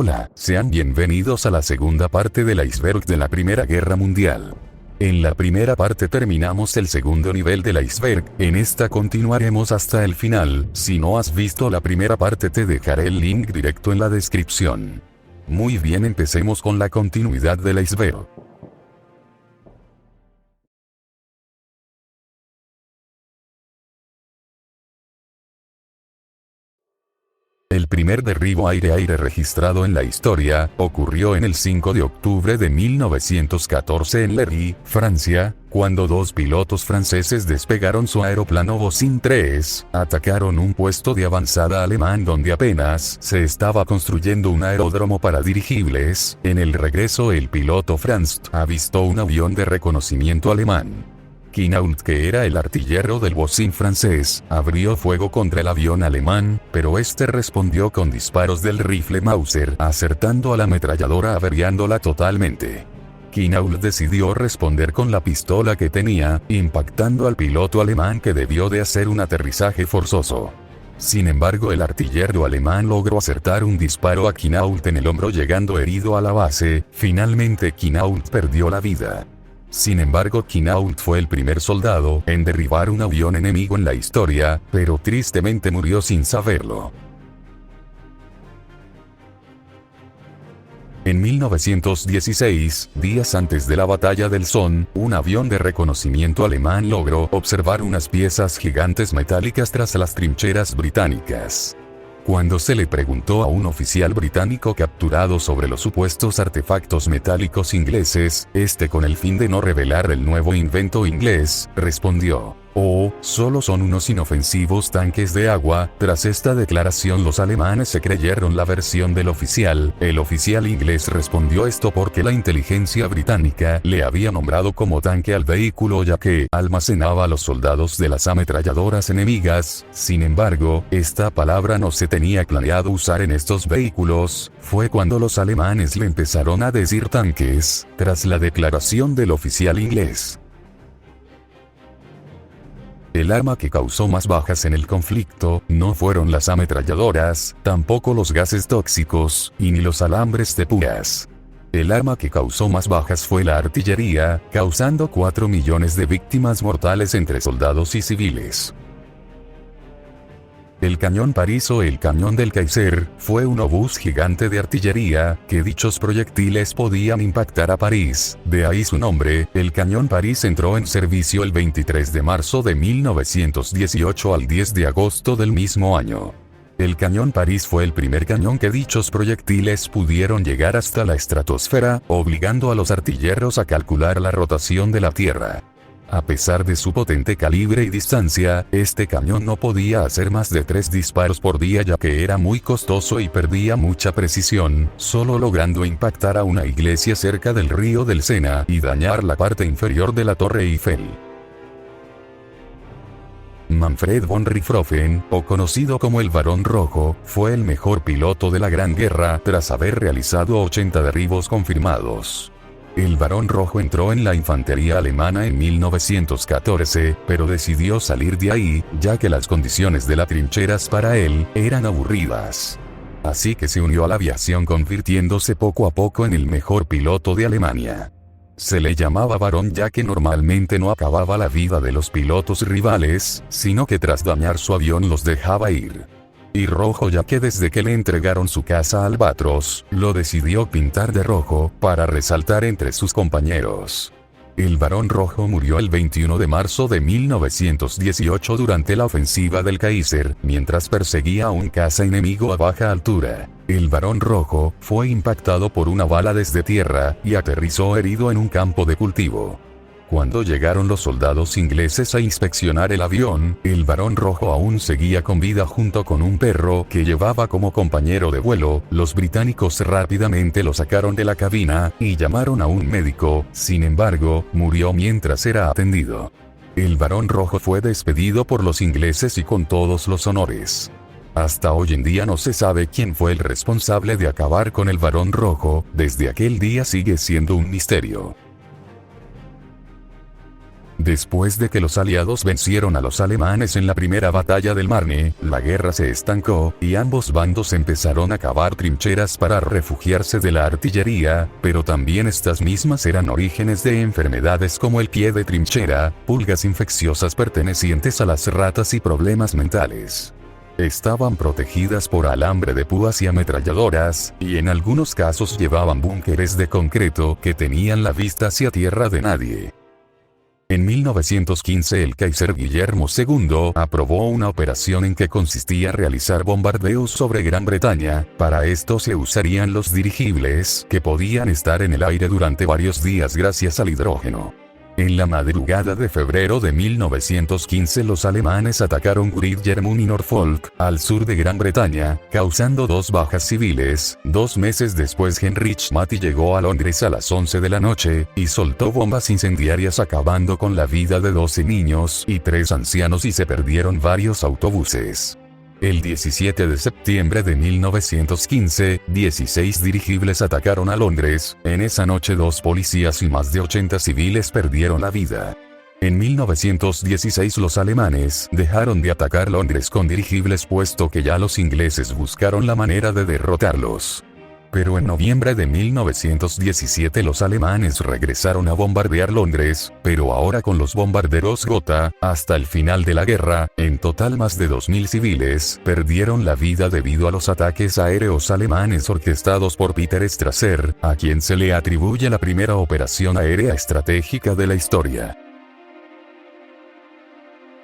Hola, sean bienvenidos a la segunda parte del iceberg de la Primera Guerra Mundial. En la primera parte terminamos el segundo nivel del iceberg, en esta continuaremos hasta el final. Si no has visto la primera parte te dejaré el link directo en la descripción. Muy bien, empecemos con la continuidad del iceberg. El primer derribo aire-aire registrado en la historia, ocurrió en el 5 de octubre de 1914 en Lery, Francia, cuando dos pilotos franceses despegaron su aeroplano Vosin 3, atacaron un puesto de avanzada alemán donde apenas se estaba construyendo un aeródromo para dirigibles. En el regreso el piloto Franz avistó un avión de reconocimiento alemán. Quinault, que era el artillero del Vosin francés, abrió fuego contra el avión alemán, pero este respondió con disparos del rifle Mauser, acertando a la ametralladora averiándola totalmente. Quinault decidió responder con la pistola que tenía, impactando al piloto alemán que debió de hacer un aterrizaje forzoso. Sin embargo, el artillero alemán logró acertar un disparo a Quinault en el hombro, llegando herido a la base. Finalmente Quinault perdió la vida. Sin embargo, Quinault fue el primer soldado en derribar un avión enemigo en la historia, pero tristemente murió sin saberlo. En 1916, días antes de la batalla del Somme, un avión de reconocimiento alemán logró observar unas piezas gigantes metálicas tras las trincheras británicas. Cuando se le preguntó a un oficial británico capturado sobre los supuestos artefactos metálicos ingleses, con el fin de no revelar el nuevo invento inglés, respondió: "Oh, solo son unos inofensivos tanques de agua". Tras esta declaración los alemanes se creyeron la versión del oficial. El oficial inglés respondió esto porque la inteligencia británica le había nombrado como tanque al vehículo ya que almacenaba a los soldados de las ametralladoras enemigas. Sin embargo, esta palabra no se tenía planeado usar en estos vehículos. Fue cuando los alemanes le empezaron a decir tanques, tras la declaración del oficial inglés. El arma que causó más bajas en el conflicto no fueron las ametralladoras, tampoco los gases tóxicos, y ni los alambres de púas. El arma que causó más bajas fue la artillería, causando 4 millones de víctimas mortales entre soldados y civiles. El cañón París o el cañón del Kaiser fue un obús gigante de artillería, que dichos proyectiles podían impactar a París, de ahí su nombre. El cañón París entró en servicio el 23 de marzo de 1918 al 10 de agosto del mismo año. El cañón París fue el primer cañón que dichos proyectiles pudieron llegar hasta la estratosfera, obligando a los artilleros a calcular la rotación de la Tierra. A pesar de su potente calibre y distancia, este cañón no podía hacer más de 3 disparos por día ya que era muy costoso y perdía mucha precisión, solo logrando impactar a una iglesia cerca del río del Sena y dañar la parte inferior de la Torre Eiffel. Manfred von Richthofen, o conocido como el Barón Rojo, fue el mejor piloto de la Gran Guerra tras haber realizado 80 derribos confirmados. El Barón Rojo entró en la infantería alemana en 1914, pero decidió salir de ahí, ya que las condiciones de las trincheras para él eran aburridas. Así que se unió a la aviación, convirtiéndose poco a poco en el mejor piloto de Alemania. Se le llamaba Barón ya que normalmente no acababa la vida de los pilotos rivales, sino que tras dañar su avión los dejaba ir. Y rojo ya que desde que le entregaron su casa a Albatros, lo decidió pintar de rojo, para resaltar entre sus compañeros. El Barón Rojo murió el 21 de marzo de 1918 durante la ofensiva del Kaiser, mientras perseguía a un caza enemigo a baja altura. El Barón Rojo fue impactado por una bala desde tierra, y aterrizó herido en un campo de cultivo. Cuando llegaron los soldados ingleses a inspeccionar el avión, el Barón Rojo aún seguía con vida junto con un perro que llevaba como compañero de vuelo. Los británicos rápidamente lo sacaron de la cabina, y llamaron a un médico. Sin embargo, murió mientras era atendido. El Barón Rojo fue despedido por los ingleses y con todos los honores. Hasta hoy en día no se sabe quién fue el responsable de acabar con el Barón Rojo. Desde aquel día sigue siendo un misterio. Después de que los aliados vencieron a los alemanes en la primera batalla del Marne, la guerra se estancó, y ambos bandos empezaron a cavar trincheras para refugiarse de la artillería, pero también estas mismas eran orígenes de enfermedades como el pie de trinchera, pulgas infecciosas pertenecientes a las ratas y problemas mentales. Estaban protegidas por alambre de púas y ametralladoras, y en algunos casos llevaban búnkeres de concreto que tenían la vista hacia tierra de nadie. En 1915 el Kaiser Guillermo II aprobó una operación en que consistía en realizar bombardeos sobre Gran Bretaña. Para esto se usarían los dirigibles, que podían estar en el aire durante varios días gracias al hidrógeno. En la madrugada de febrero de 1915 los alemanes atacaron Great Yarmouth y Norfolk, al sur de Gran Bretaña, causando 2 bajas civiles. 2 meses después Heinrich Matty llegó a Londres a las 11 de la noche, y soltó bombas incendiarias acabando con la vida de 12 niños y 3 ancianos y se perdieron varios autobuses. El 17 de septiembre de 1915, 16 dirigibles atacaron a Londres. En esa noche 2 policías y más de 80 civiles perdieron la vida. En 1916 los alemanes dejaron de atacar Londres con dirigibles puesto que ya los ingleses buscaron la manera de derrotarlos. Pero en noviembre de 1917 los alemanes regresaron a bombardear Londres, pero ahora con los bombarderos Gotha. Hasta el final de la guerra, en total más de 2000 civiles perdieron la vida debido a los ataques aéreos alemanes orquestados por Peter Strasser, a quien se le atribuye la primera operación aérea estratégica de la historia.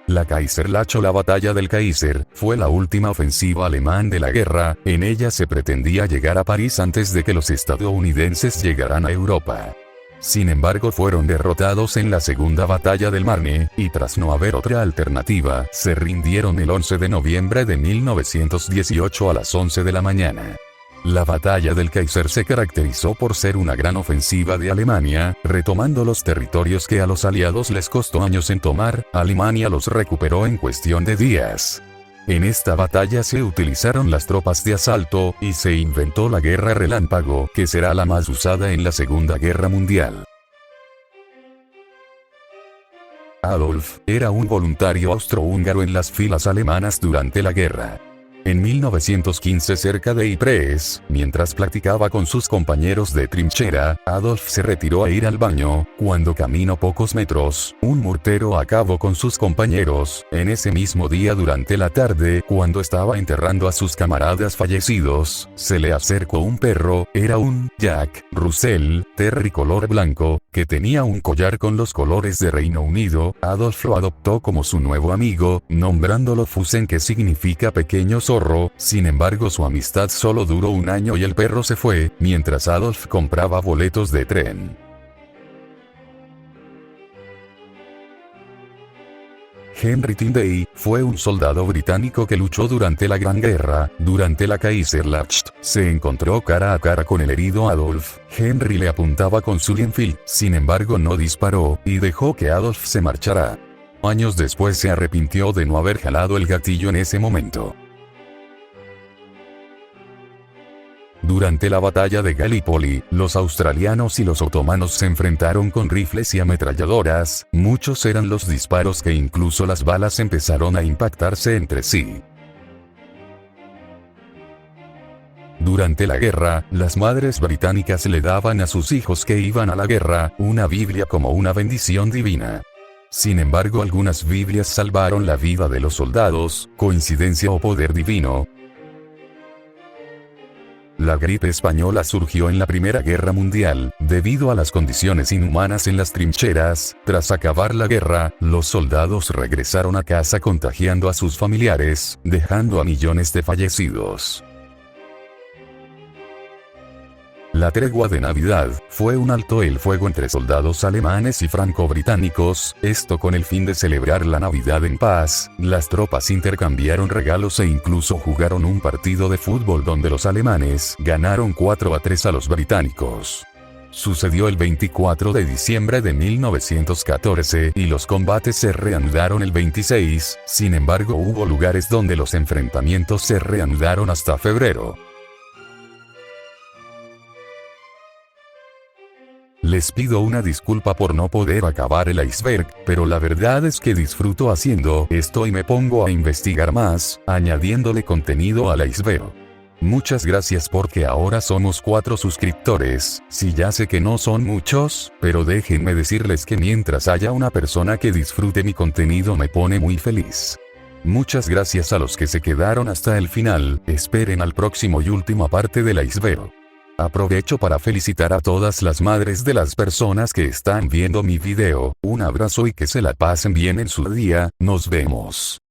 La Kaiserlache o la Batalla del Kaiser fue la última ofensiva alemán de la guerra. En ella se pretendía llegar a París antes de que los estadounidenses llegaran a Europa. Sin embargo fueron derrotados en la segunda batalla del Marne, y tras no haber otra alternativa, se rindieron el 11 de noviembre de 1918 a las 11 de la mañana. La batalla del Kaiser se caracterizó por ser una gran ofensiva de Alemania, retomando los territorios que a los aliados les costó años en tomar. Alemania los recuperó en cuestión de días. En esta batalla se utilizaron las tropas de asalto, y se inventó la guerra relámpago, que será la más usada en la Segunda Guerra Mundial. Adolf era un voluntario austrohúngaro en las filas alemanas durante la guerra. En 1915 cerca de Ypres, mientras platicaba con sus compañeros de trinchera, Adolf se retiró a ir al baño. Cuando caminó pocos metros, un mortero acabó con sus compañeros. En ese mismo día durante la tarde, cuando estaba enterrando a sus camaradas fallecidos, se le acercó un perro. Era un Jack Russell Terrier color blanco, que tenía un collar con los colores de Reino Unido. Adolf lo adoptó como su nuevo amigo, nombrándolo Fusen, que significa pequeño zorro. Sin embargo su amistad solo duró un año y el perro se fue, mientras Adolf compraba boletos de tren. Henry Tyndall fue un soldado británico que luchó durante la Gran Guerra. Durante la Kaiserlache, se encontró cara a cara con el herido Adolf. Henry le apuntaba con su Enfield, sin embargo no disparó, y dejó que Adolf se marchara. Años después se arrepintió de no haber jalado el gatillo en ese momento. Durante la batalla de Gallipoli, los australianos y los otomanos se enfrentaron con rifles y ametralladoras. Muchos eran los disparos que incluso las balas empezaron a impactarse entre sí. Durante la guerra, las madres británicas le daban a sus hijos que iban a la guerra una Biblia como una bendición divina. Sin embargo, algunas Biblias salvaron la vida de los soldados. ¿Coincidencia o poder divino? La gripe española surgió en la Primera Guerra Mundial, debido a las condiciones inhumanas en las trincheras. Tras acabar la guerra, los soldados regresaron a casa contagiando a sus familiares, dejando a millones de fallecidos. La tregua de Navidad fue un alto el fuego entre soldados alemanes y franco-británicos, esto con el fin de celebrar la Navidad en paz. Las tropas intercambiaron regalos e incluso jugaron un partido de fútbol donde los alemanes ganaron 4-3 a los británicos. Sucedió el 24 de diciembre de 1914 y los combates se reanudaron el 26, sin embargo hubo lugares donde los enfrentamientos se reanudaron hasta febrero. Les pido una disculpa por no poder acabar el iceberg, pero la verdad es que disfruto haciendo esto y me pongo a investigar más, añadiéndole contenido al iceberg. Muchas gracias porque ahora somos 4 suscriptores, sí ya sé que no son muchos, pero déjenme decirles que mientras haya una persona que disfrute mi contenido me pone muy feliz. Muchas gracias a los que se quedaron hasta el final, esperen al próximo y última parte del iceberg. Aprovecho para felicitar a todas las madres de las personas que están viendo mi video, un abrazo y que se la pasen bien en su día, nos vemos.